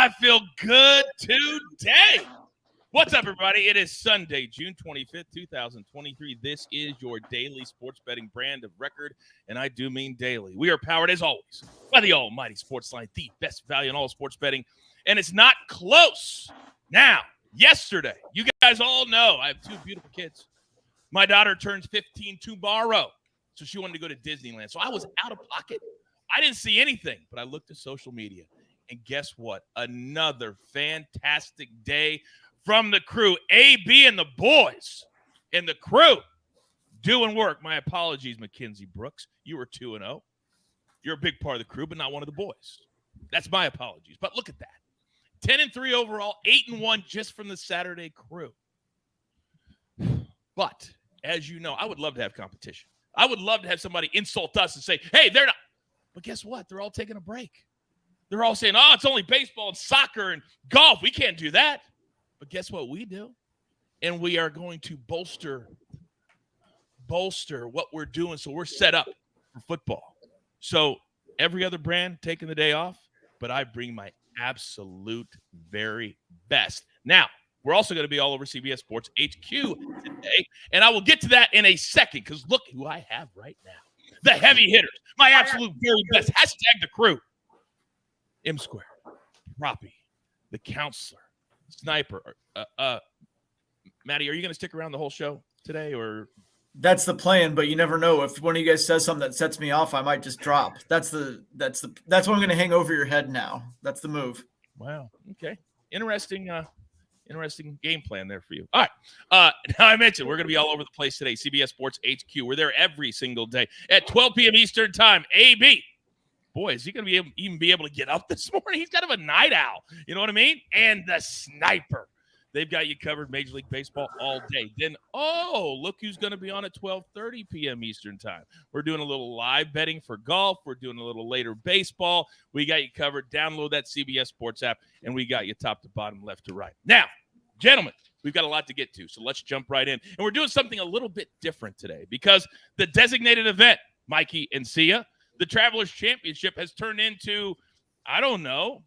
I feel good today. What's up, everybody? It is Sunday, June 25th, 2023. This is your daily sports betting brand of record, and I do mean daily. We are powered, as always, by the almighty SportsLine, the best value in all sports betting, and it's not close. Now, yesterday, you guys all know I have two beautiful kids. My daughter turns 15 tomorrow, so she wanted to go to Disneyland. So I was out of pocket. I didn't see anything, but I looked at social media, and guess what? Another fantastic day from the crew. AB and the boys and the crew doing work. My apologies, Mackenzie Brooks. You were 2-0. You're a big part of the crew, but not one of the boys. That's my apologies. But look at that. 10-3 overall, 8-1 just from the Saturday crew. But as you know, I would love to have competition. I would love to have somebody insult us and say, hey, they're not. But guess what? They're all taking a break. They're all saying, oh, it's only baseball and soccer and golf. We can't do that. But guess what we do? And we are going to bolster what we're doing so we're set up for football. So every other brand taking the day off, but I bring my absolute very best. Now, we're also going to be all over CBS Sports HQ today, and I will get to that in a second because look who I have right now. The heavy hitters, my absolute very best. Hashtag the crew. M Square, Roppy, the counselor, Sniper. Maddie, are you going to stick around the whole show today, or? That's the plan, but you never know. If one of you guys says something that sets me off, I might just drop. That's what I'm going to hang over your head now. That's the move. Wow. Okay. Interesting game plan there for you. All right. Now I mentioned we're going to be all over the place today. CBS Sports HQ. We're there every single day at 12 p.m. Eastern time. AB. Boy, is he going to even be able to get up this morning? He's kind of a night owl. You know what I mean? And the Sniper. They've got you covered Major League Baseball all day. Then, look who's going to be on at 12:30 p.m. Eastern time. We're doing a little live betting for golf. We're doing a little later baseball. We got you covered. Download that CBS Sports app, and we got you top to bottom, left to right. Now, gentlemen, we've got a lot to get to, so let's jump right in. And we're doing something a little bit different today because the designated event, Mikey and Sia, the Travelers Championship has turned into, I don't know,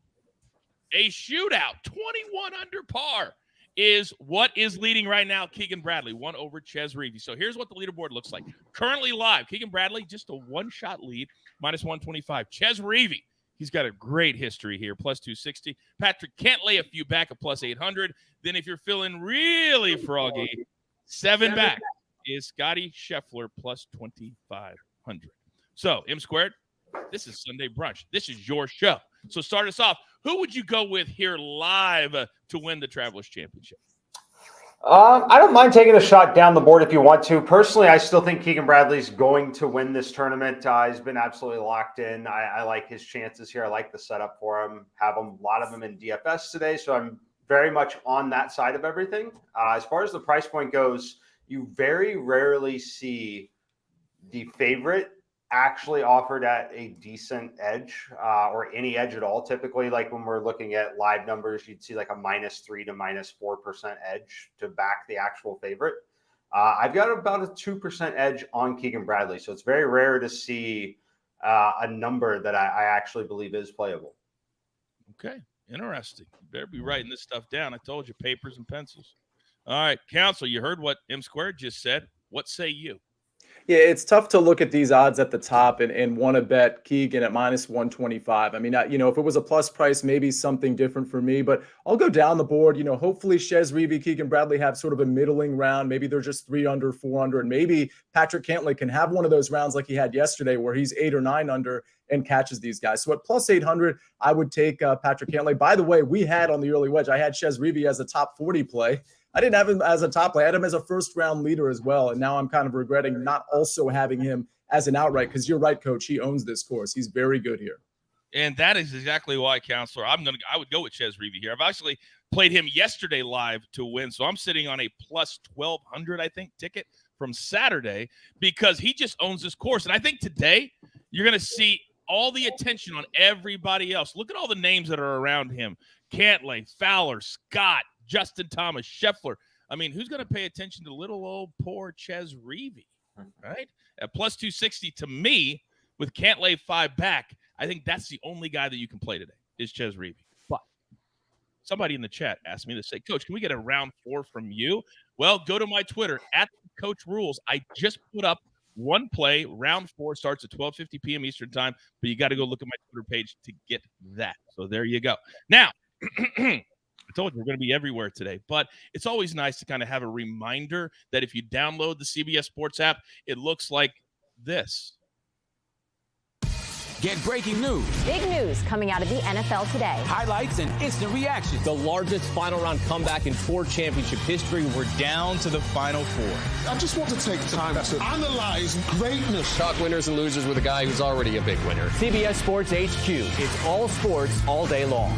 a shootout. 21 under par is what is leading right now. Keegan Bradley, one over Chez Reavie. So here's what the leaderboard looks like. Currently live, Keegan Bradley, just a one-shot lead, minus 125. Chez Reavie, he's got a great history here, plus 260. Patrick Cantlay, a few back, a plus 800. Then if you're feeling really froggy, seven back is Scotty Scheffler, plus 2,500. So, M Squared, this is Sunday Brunch. This is your show. So start us off. Who would you go with here live to win the Travelers Championship? I don't mind taking a shot down the board if you want to. Personally, I still think Keegan Bradley's going to win this tournament. He's been absolutely locked in. I like his chances here. I like the setup for him. Have a lot of them in DFS today, so I'm very much on that side of everything. As far as the price point goes, you very rarely see the favorite actually offered at a decent edge or any edge at all. Typically, like when we're looking at live numbers, you'd see like a -3 to -4% edge to back the actual favorite. I've got about a 2% edge on Keegan Bradley. So it's very rare to see a number that I actually believe is playable. Okay. Interesting. You better be writing this stuff down. I told you, papers and pencils. All right, Council, you heard what M Squared just said. What say you? Yeah, it's tough to look at these odds at the top and want to bet Keegan at minus 125. I mean, if it was a plus price, maybe something different for me, but I'll go down the board. Hopefully Chez Reavie, Keegan Bradley have sort of a middling round. Maybe they're just 3 under, 4 under, and maybe Patrick Cantlay can have one of those rounds like he had yesterday where he's 8 or 9 under and catches these guys. So at plus 800, I would take Patrick Cantlay. By the way, we had on the early wedge, I had Chez Reavie as a top 40 play. I didn't have him as a top play. I had him as a first-round leader as well, and now I'm kind of regretting not also having him as an outright because you're right, Coach. He owns this course. He's very good here. And that is exactly why, Counselor, I would go with Chez Reavie here. I've actually played him yesterday live to win, so I'm sitting on a plus 1,200, I think, ticket from Saturday because he just owns this course. And I think today you're going to see all the attention on everybody else. Look at all the names that are around him. Cantlay, Fowler, Scott, Justin Thomas, Scheffler. I mean, who's going to pay attention to little old poor Chez Reavie, right? At plus 260 to me, with Cantlay 5 back, I think that's the only guy that you can play today is Chez Reavie. But somebody in the chat asked me to say, Coach, can we get a round 4 from you? Well, go to my Twitter at Coach Rules. I just put up one play. Round 4 starts at 12:50 p.m. Eastern time, but you got to go look at my Twitter page to get that. So there you go. Now, I told you we're going to be everywhere today, but it's always nice to kind of have a reminder that if you download the CBS Sports app, it looks like this. Get breaking news, big news coming out of the NFL today. highlights, and instant reactions. The largest final round comeback in Ford championship history. We're down to the final 4. I just want to take time to analyze greatness. Talk winners and losers with a guy who's already a big winner. CBS Sports HQ. It's all sports all day long.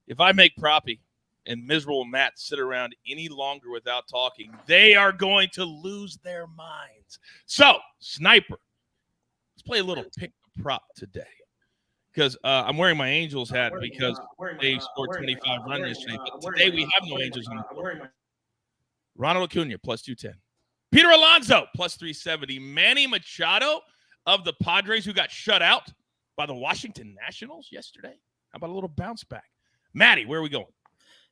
If I make Proppy and miserable Matt sit around any longer without talking, they are going to lose their minds. So, Sniper, let's play a little pick the prop today. Because I'm wearing my Angels hat because they scored 25 runs yesterday. But today we have no Angels on the board. Ronald Acuna, plus 210. Peter Alonso, plus 370. Manny Machado of the Padres, who got shut out by the Washington Nationals yesterday. How about a little bounce back? Matty, where are we going?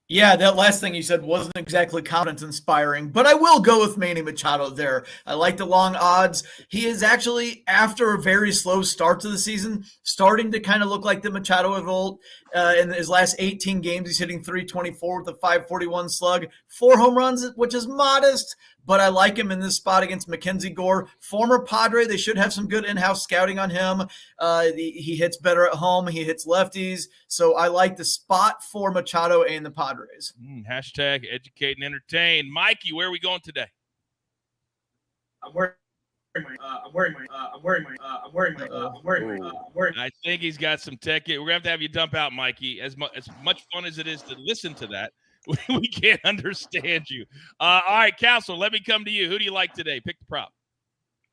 Yeah, that last thing you said wasn't exactly confidence-inspiring, but I will go with Manny Machado there. I like the long odds. He is actually, after a very slow start to the season, starting to kind of look like the Machado of old. In his last 18 games, he's hitting .324 with a .541 slug, 4 home runs, which is modest, but I like him in this spot against Mackenzie Gore. Former Padre, they should have some good in-house scouting on him. He hits better at home. He hits lefties. So I like the spot for Machado and the Padres. Hashtag educate and entertain. Mikey, where are we going today? I think he's got some tech. We're gonna have to have you dump out, Mikey. As much fun as it is to listen to that, we can't understand you. All right, Castle, let me come to you. Who do you like today? Pick the prop.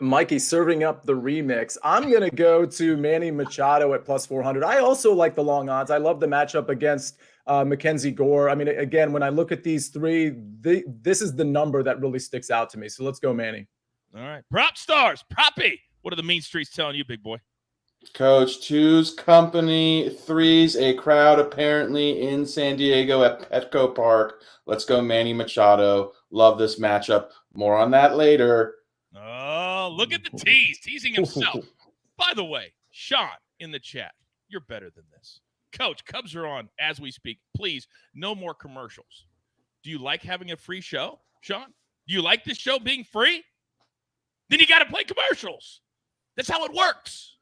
Mikey serving up the remix. I'm going to go to Manny Machado at plus 400. I also like the long odds. I love the matchup against Mackenzie Gore. I mean, again, when I look at these three, this is the number that really sticks out to me. So let's go, Manny. All right. Propstarz, Proppy. What are the mean streets telling you, big boy? Coach, 2's company, 3's a crowd apparently in San Diego at Petco Park. Let's go Manny Machado. Love this matchup. More on that later. Oh, look at the tease, teasing himself. By the way, Sean in the chat, you're better than this. Coach, Cubs are on as we speak. Please, no more commercials. Do you like having a free show, Sean? Do you like this show being free? Then you got to play commercials. That's how it works.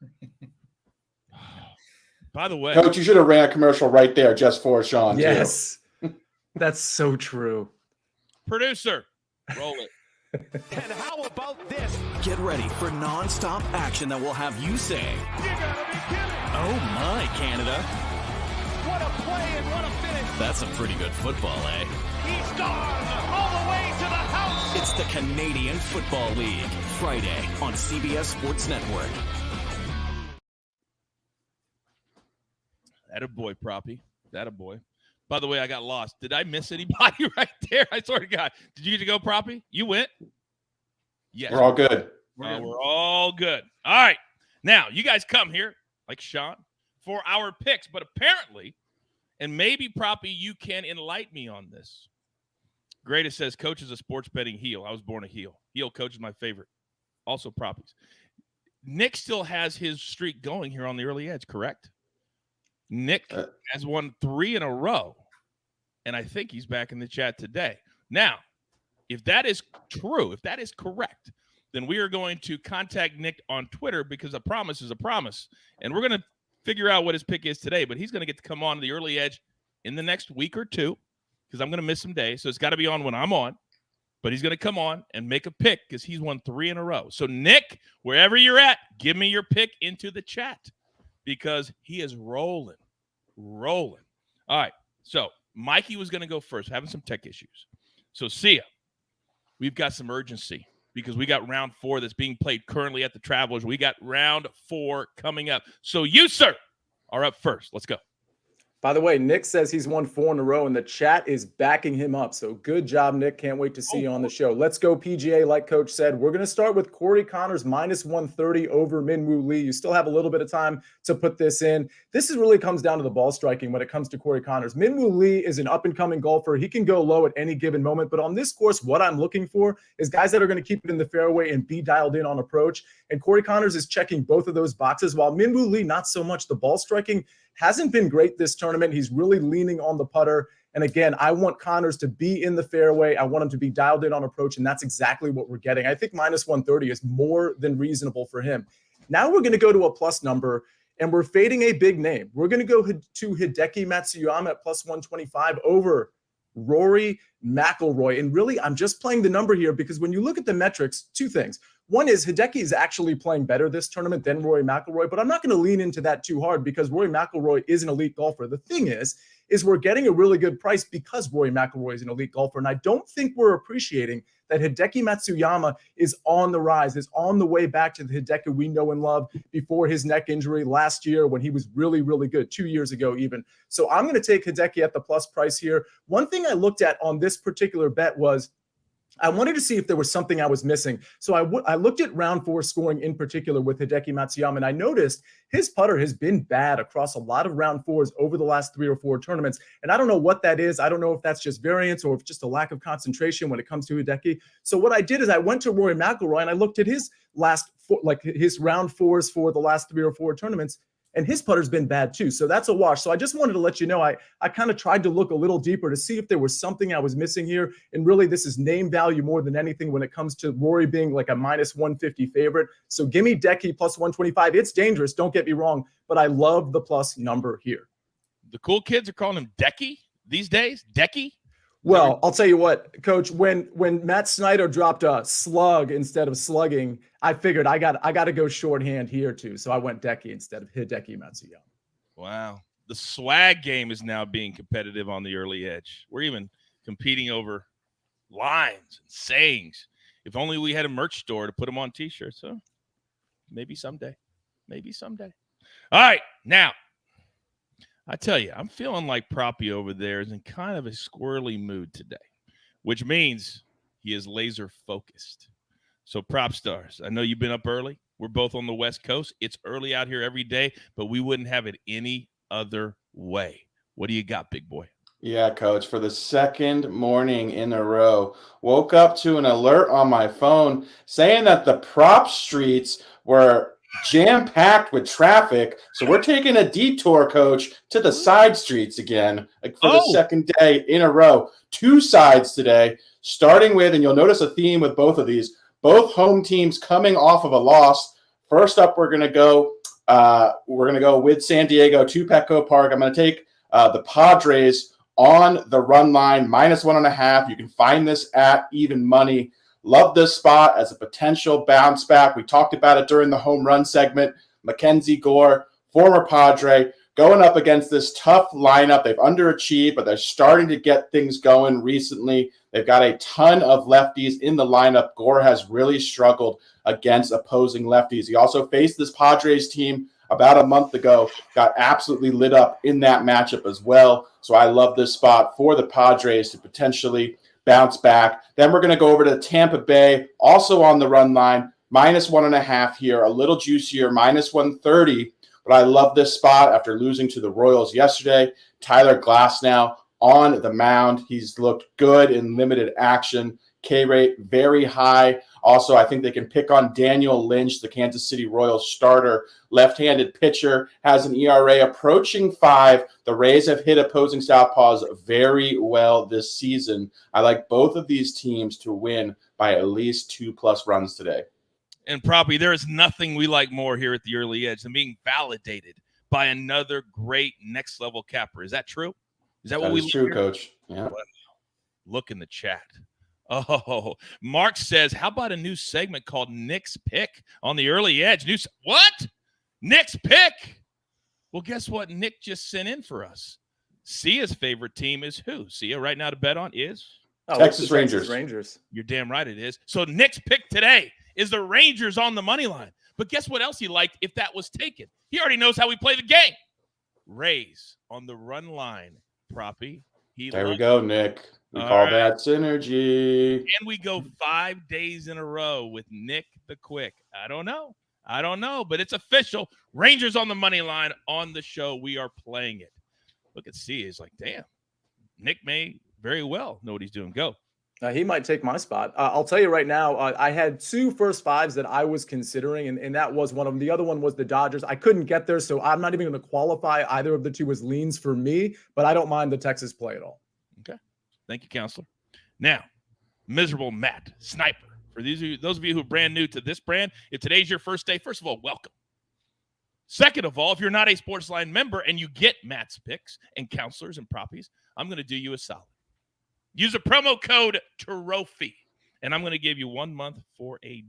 By the way, Coach, you should have ran a commercial right there just for Sean. Yes, that's so true. Producer, roll it. And how about this? Get ready for non-stop action that will have you say, "You gotta be kidding!" Oh my, Canada! What a play and what a finish! That's some pretty good football, eh? He's gone all the way to the house. It's the Canadian Football League, Friday on CBS Sports Network. That a boy, Proppy. That a boy. By the way, I got lost. Did I miss anybody right there? I swear to God. Did you get to go, Proppy? You went? Yes. We're all good. We're all good. All right. Now, you guys come here, like Sean, for our picks. But apparently, and maybe, Proppy, you can enlighten me on this. Greatest says, Coach is a sports betting heel. I was born a heel. Heel Coach is my favorite. Also, Proppies. Nick still has his streak going here on the early edge, correct? Nick has won 3 in a row, and I think he's back in the chat today. Now, if that is true, if that is correct, then we are going to contact Nick on Twitter because a promise is a promise, and we're going to figure out what his pick is today, but he's going to get to come on the early edge in the next week or two because I'm going to miss some days, so it's got to be on when I'm on, but he's going to come on and make a pick because he's won 3 in a row. So, Nick, wherever you're at, give me your pick into the chat. Because he is rolling. All right, so Mikey was going to go first, having some tech issues. So, Sia, we've got some urgency because we got round 4 that's being played currently at the Travelers. We got round 4 coming up. So you, sir, are up first. Let's go. By the way, Nick says he's won 4 in a row, and the chat is backing him up. So good job, Nick. Can't wait to see you on the show. Let's go PGA, like Coach said. We're going to start with Corey Connors minus 130 over Min-Woo Lee. You still have a little bit of time to put this in. This really comes down to the ball striking when it comes to Corey Connors. Min-Woo Lee is an up-and-coming golfer. He can go low at any given moment. But on this course, what I'm looking for is guys that are going to keep it in the fairway and be dialed in on approach. And Corey Connors is checking both of those boxes, while Min-Woo Lee, not so much. The ball striking hasn't been great this tournament. He's really leaning on the putter. And again, I want Connors to be in the fairway. I want him to be dialed in on approach, and that's exactly what we're getting. I think minus 130 is more than reasonable for him. Now we're going to go to a plus number, and we're fading a big name. We're going to go to Hideki Matsuyama at plus 125 over Rory McIlroy. And really, I'm just playing the number here because when you look at the metrics, 2 things. One is Hideki is actually playing better this tournament than Rory McIlroy, but I'm not going to lean into that too hard because Rory McIlroy is an elite golfer. The thing is we're getting a really good price because Rory McIlroy is an elite golfer, and I don't think we're appreciating that Hideki Matsuyama is on the rise, is on the way back to the Hideki we know and love before his neck injury last year when he was really, really good, 2 years ago even. So I'm going to take Hideki at the plus price here. One thing I looked at on this particular bet was I wanted to see if there was something I was missing. So I looked at round 4 scoring in particular with Hideki Matsuyama, and I noticed his putter has been bad across a lot of round 4s over the last 3 or 4 tournaments. And I don't know what that is. I don't know if that's just variance or if just a lack of concentration when it comes to Hideki. So what I did is I went to Rory McIlroy and I looked at his last 4, like his round 4s for the last 3 or 4 tournaments. And his putter's been bad too. So that's a wash. So I just wanted to let you know, I kind of tried to look a little deeper to see if there was something I was missing here. And really, this is name value more than anything when it comes to Rory being like a minus 150 favorite. So give me Decky plus 125. It's dangerous, don't get me wrong, but I love the plus number here. The cool kids are calling him Decky these days? Decky? Well, I'll tell you what, Coach, when Matt Snyder dropped a slug instead of slugging, I figured I got to go shorthand here too. So I went Decky instead of Hideki Matsuyama. Wow. The swag game is now being competitive on the early edge. We're even competing over lines and sayings. If only we had a merch store to put them on T-shirts. So maybe someday. Maybe someday. All right. Now, I tell you, I'm feeling like Proppy over there is in kind of a squirrely mood today, which means he is laser focused. So Propstarz, I know you've been up early. We're both on the West Coast. It's early out here every day, but we wouldn't have it any other way. What do you got, big boy? Yeah, Coach, for the second morning in a row, woke up to an alert on my phone saying that the prop streets were jam-packed with traffic. So we're taking a detour, Coach, to the side streets again, like for the second day in a row. 2 sides today, starting with, and you'll notice a theme with both of these, both home teams coming off of a loss. First up, we're going to go with San Diego to Petco Park. I'm going to take the Padres on the run line, minus 1.5. You can find this at even money. Love this spot as a potential bounce back. We talked about it during the home run segment. Mackenzie Gore, former Padre, going up against this tough lineup. They've underachieved, but they're starting to get things going recently. They've got a ton of lefties in the lineup. Gore has really struggled against opposing lefties. He also faced this Padres team about a month ago, got absolutely lit up in that matchup as well. So I love this spot for the Padres to potentially bounce back. Then we're going to go over to Tampa Bay, also on the run line, minus 1.5 here, a little juicier, minus 130. But I love this spot after losing to the Royals yesterday. Tyler Glasnow on the mound. He's looked good in limited action. K rate very high. Also, I think they can pick on Daniel Lynch, the Kansas City Royals starter, left-handed pitcher, has an ERA approaching 5. The Rays have hit opposing southpaws very well this season. I like both of these teams to win by at least 2+ runs today. And Proppy, there is nothing we like more here at the early edge than being validated by another great next-level capper. Is that true? Is that what we look true, here? Coach. Yeah. Well, look in the chat. Oh, Mark says, how about a new segment called Nick's Pick on the early edge? What? Nick's Pick? Well, guess what Nick just sent in for us? Sia's favorite team is who? Sia right now to bet on is? Texas Rangers. You're damn right it is. So Nick's pick today is the Rangers on the money line. But guess what else he liked if that was taken? He already knows how we play the game. Rays on the run line. Proppy. There we go, Nick. We call that synergy. And we go 5 days in a row with Nick the Quick. I don't know, but it's official. Rangers on the money line on the show. We are playing it. Look at Sia. He's like, damn, Nick may very well know what he's doing. Go. He might take my spot. I'll tell you right now, I had 2 first fives that I was considering, and that was one of them. The other one was the Dodgers. I couldn't get there, so I'm not even going to qualify either of the 2 as leans for me, but I don't mind the Texas play at all. Okay. Thank you, Counselor. Now, miserable Matt Sniper. For those of you who are brand new to this brand, if today's your first day, first of all, welcome. Second of all, if you're not a SportsLine member and you get Matt's picks and counselors and proppies, I'm going to do you a solid. Use a promo code TROPHY, and I'm going to give you 1 month for $1.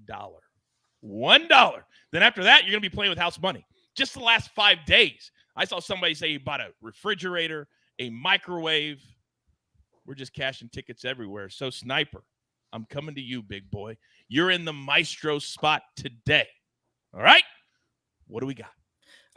$1. Then after that, you're going to be playing with house money. Just the last 5 days, I saw somebody say he bought a refrigerator, a microwave. We're just cashing tickets everywhere. So, Sniper, I'm coming to you, big boy. You're in the maestro spot today. All right? What do we got?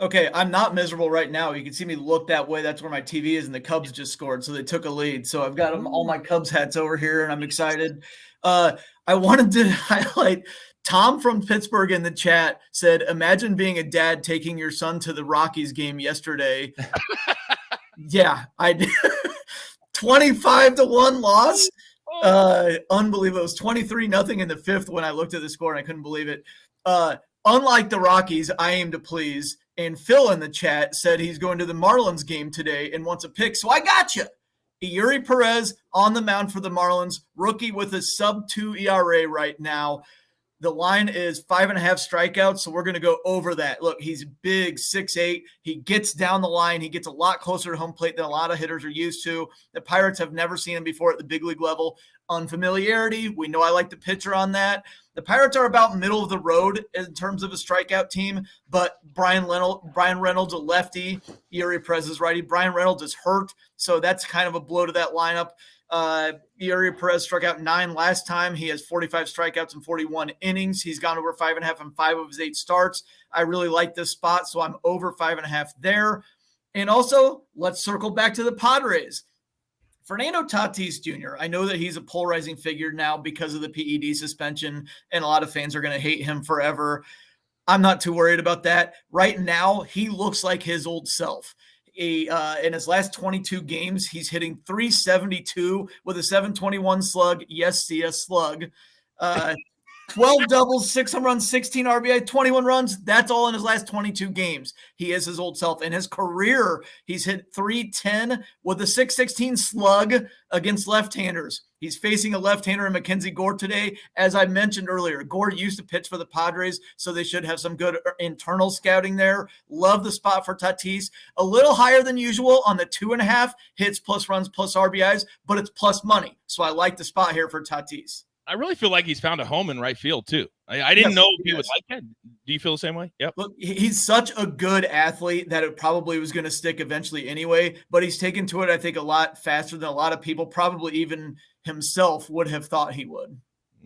Okay, I'm not miserable right now. You can see me look that way. That's where my TV is, and the Cubs just scored, so they took a lead. So I've got all my Cubs hats over here, and I'm excited. I wanted to highlight Tom from Pittsburgh in the chat said, imagine being a dad taking your son to the Rockies game yesterday. Yeah, I did. 25-1 loss. Unbelievable. It was 23-0 in the 5th when I looked at the score, and I couldn't believe it. Unlike the Rockies, I aim to please. And Phil in the chat said he's going to the Marlins game today and wants a pick. So I got you. Yuri Perez on the mound for the Marlins, rookie with a sub-2 ERA right now. The line is 5.5 strikeouts, so we're going to go over that. Look, he's big, 6'8". He gets down the line. He gets a lot closer to home plate than a lot of hitters are used to. The Pirates have never seen him before at the big league level. Unfamiliarity, we know I like the pitcher on that. The Pirates are about middle of the road in terms of a strikeout team, but Brian Reynolds, a lefty, Yuri Perez is righty. Brian Reynolds is hurt, so that's kind of a blow to that lineup. Yuri Perez struck out 9 last time. He has 45 strikeouts in 41 innings. He's gone over 5.5 in 5 of his 8 starts. I really like this spot, so I'm over 5.5 there. And also, let's circle back to the Padres. Fernando Tatis Jr., I know that he's a polarizing figure now because of the PED suspension, and a lot of fans are going to hate him forever. I'm not too worried about that. Right now, he looks like his old self. In his last 22 games, he's hitting .372 with a .721 slug. Yes, Sia slug. 12 doubles, 6 home runs, 16 RBI, 21 runs. That's all in his last 22 games. He is his old self. In his career, he's hit .310 with a .616 slug against left-handers. He's facing a left-hander in Mackenzie Gore today. As I mentioned earlier, Gore used to pitch for the Padres, so they should have some good internal scouting there. Love the spot for Tatis. A little higher than usual on the 2.5 hits plus runs plus RBIs, but it's plus money. So I like the spot here for Tatis. I really feel like he's found a home in right field, too. I didn't know he was like that. Do you feel the same way? Yep. Look, he's such a good athlete that it probably was going to stick eventually anyway, but he's taken to it, I think, a lot faster than a lot of people, probably even himself would have thought he would.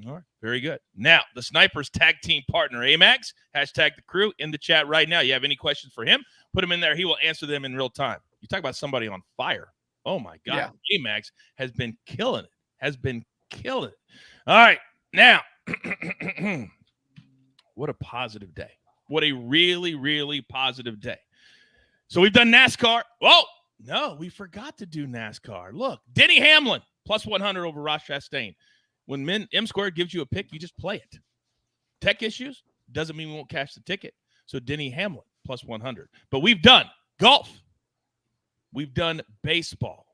All right. Very good. Now, the Snipers tag team partner, Amax, hashtag the crew in the chat right now. You have any questions for him? Put him in there. He will answer them in real time. You talk about somebody on fire. Oh, my God. Yeah. Amax has been killing it. All right. Now, what a positive day. What a really, really positive day. So we've done NASCAR. Oh, no, we forgot to do NASCAR. Look, Denny Hamlin, plus 100 over Ross Chastain. When M Squared gives you a pick, you just play it. Tech issues doesn't mean we won't cash the ticket. So Denny Hamlin, plus 100. But we've done golf. We've done baseball.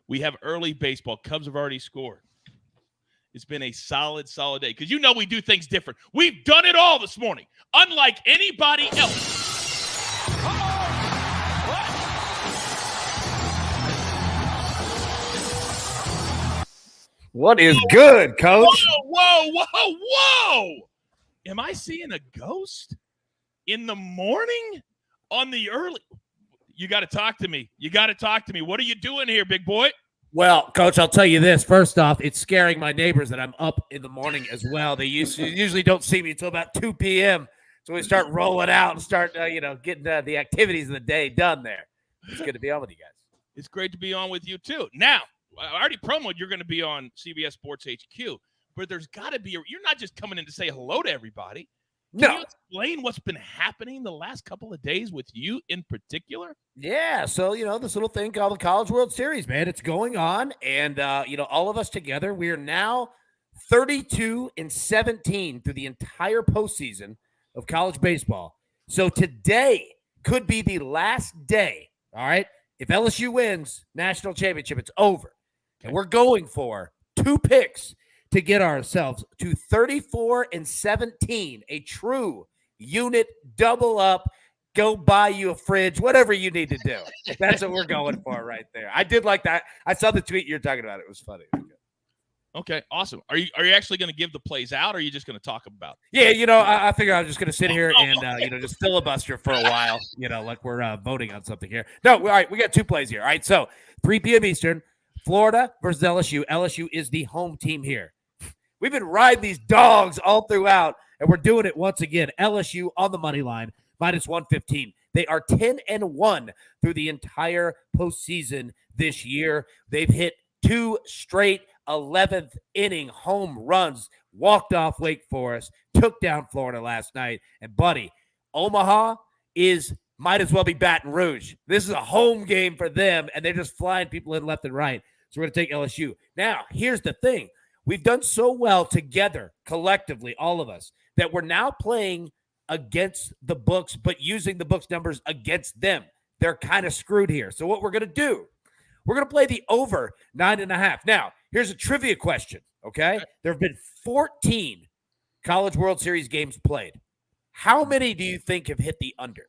We have early baseball. Cubs have already scored. It's been a solid day because we do things different. We've done it all this morning, unlike anybody else. What is good, Coach? Whoa. Am I seeing a ghost in the morning on the early? You got to talk to me. What are you doing here, big boy? Well, Coach, I'll tell you this. First off, it's scaring my neighbors that I'm up in the morning as well. They usually don't see me until about 2 p.m. So we start rolling out and start, getting the activities of the day done there. It's good to be on with you guys. It's great to be on with you, too. Now, I already promoted you're going to be on CBS Sports HQ, but there's got to be you're not just coming in to say hello to everybody. Can you explain what's been happening the last couple of days with you in particular? Yeah, so, this little thing called the College World Series, man, it's going on, and, all of us together, we are now 32-17 through the entire postseason of college baseball. So today could be the last day, all right? If LSU wins national championship, it's over. And we're going for 2 picks to get ourselves to 34-17, a true unit double up. Go buy you a fridge, whatever you need to do. That's what we're going for right there. I did like that. I saw the tweet you're talking about. It was funny. Okay, awesome. Are you actually going to give the plays out, or are you just going to talk about it? Yeah, I figure I'm just going to sit here and, just filibuster for a while, like we're voting on something here. No, all right, we got 2 plays here. All right, so 3 p.m. Eastern, Florida versus LSU. LSU is the home team here. We've been riding these dogs all throughout, and we're doing it once again. LSU on the money line, -115. They are 10-1 through the entire postseason this year. They've hit 2 straight 11th inning home runs, walked off Wake Forest, took down Florida last night. And, buddy, Omaha might as well be Baton Rouge. This is a home game for them, and they're just flying people in left and right. So we're going to take LSU. Now, here's the thing. We've done so well together, collectively, all of us, that we're now playing against the books, but using the books numbers against them. They're kind of screwed here. So what we're going to do, we're going to play the over 9.5. Now, here's a trivia question, okay? There have been 14 College World Series games played. How many do you think have hit the under?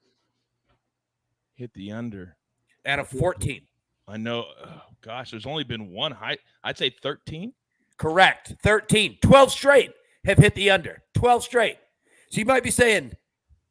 Hit the under. Out of 14. I know. Oh, gosh, there's only been one. I'd say 13. Correct. 13. 12 straight have hit the under. 12 straight. So you might be saying,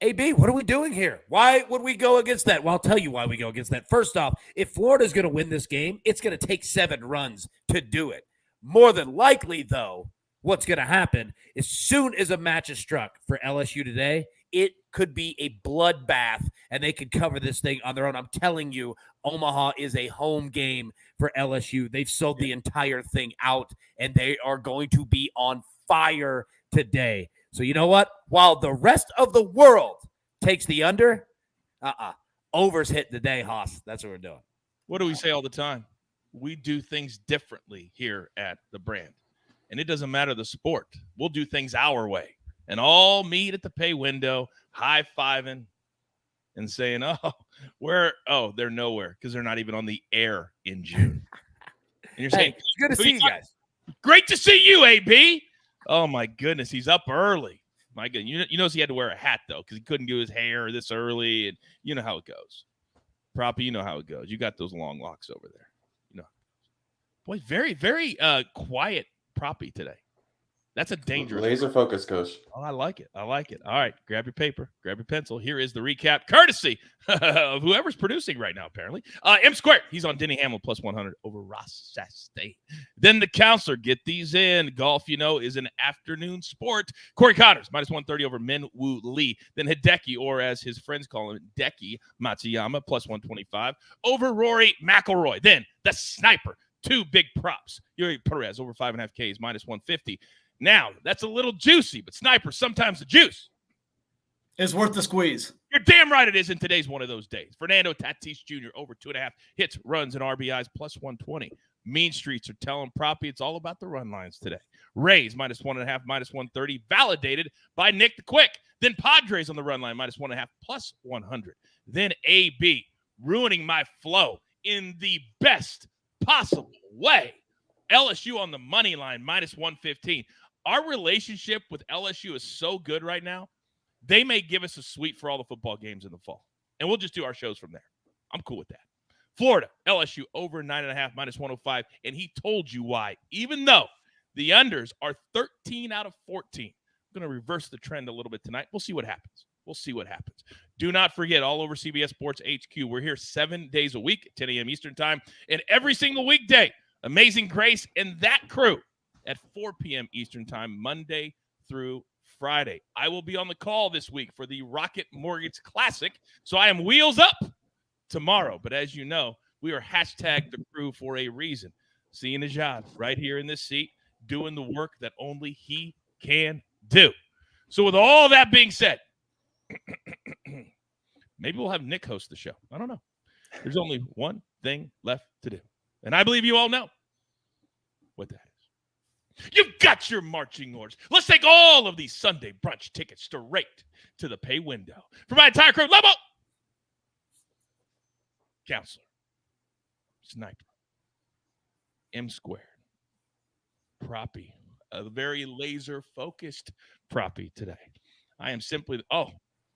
AB, what are we doing here? Why would we go against that? Well, I'll tell you why we go against that. First off, if Florida's going to win this game, it's going to take 7 runs to do it. More than likely, though, what's going to happen as soon as a match is struck for LSU today, it could be a bloodbath, and they could cover this thing on their own. I'm telling you, Omaha is a home game for LSU. They've sold the entire thing out, and they are going to be on fire today. So you know what? While the rest of the world takes the under, overs hit today, Haas. That's what we're doing. What do we say all the time? We do things differently here at the brand. And it doesn't matter the sport. We'll do things our way. And all meet at the pay window, high-fiving and saying, they're nowhere because they're not even on the air in June. And you're saying, it's good to see you guys. Great to see you, AB. Oh, my goodness. He's up early. My goodness. You notice he had to wear a hat, though, because he couldn't do his hair this early. And you know how it goes. Proppy, you know how it goes. You got those long locks over there. Boy, very, very quiet Proppy today. That's a dangerous laser focus, Coach. Oh, I like it. All right, grab your paper, grab your pencil. Here is the recap, courtesy of whoever's producing right now, apparently. M Squared, he's on Denny Hamlin +100 over Ross State. Then the counselor, get these in. Golf, is an afternoon sport. Corey Connors, -130 over Min Woo Lee. Then Hideki, or as his friends call him, Deki Matsuyama, +125 over Rory McIlroy. Then the sniper, 2 big props. Yuri Perez, over 5.5 Ks, -150. Now, that's a little juicy, but Sniper, sometimes the juice is worth the squeeze. You're damn right it is, and today's one of those days. Fernando Tatis Jr., over 2.5 hits, runs, and RBIs, +120. Mean Streets are telling Proppy it's all about the run lines today. Rays, -1.5, -130, validated by Nick the Quick. Then Padres on the run line, -1.5, +100. Then AB, ruining my flow in the best possible way. LSU on the money line, -115. Our relationship with LSU is so good right now, they may give us a suite for all the football games in the fall. And we'll just do our shows from there. I'm cool with that. Florida, LSU over 9.5, -105. And he told you why. Even though the unders are 13 out of 14. I'm going to reverse the trend a little bit tonight. We'll see what happens. Do not forget, all over CBS Sports HQ, we're here 7 days a week at 10 a.m. Eastern time. And every single weekday, Amazing Grace and that crew at 4 p.m. Eastern time, Monday through Friday. I will be on the call this week for the Rocket Mortgage Classic, so I am wheels up tomorrow. But as you know, we are hashtag the crew for a reason. Sia Nejad right here in this seat doing the work that only he can do. So with all that being said, maybe we'll have Nick host the show. I don't know. There's only one thing left to do. And I believe you all know what that is. You've got your marching orders. Let's take all of these Sunday brunch tickets straight to the pay window. For my entire crew, Lobo, Counselor, Sniper, M Squared, Proppy, a very laser-focused Proppy today. I am simply,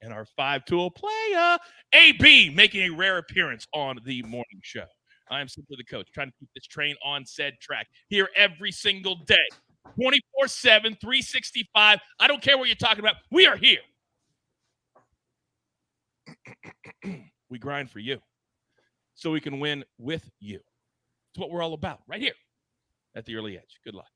and our 5-tool player, AB, making a rare appearance on the morning show. I am simply the coach, trying to keep this train on said track here every single day, 24/7, 365. I don't care what you're talking about. We are here. We grind for you so we can win with you. It's what we're all about right here at the Early Edge. Good luck.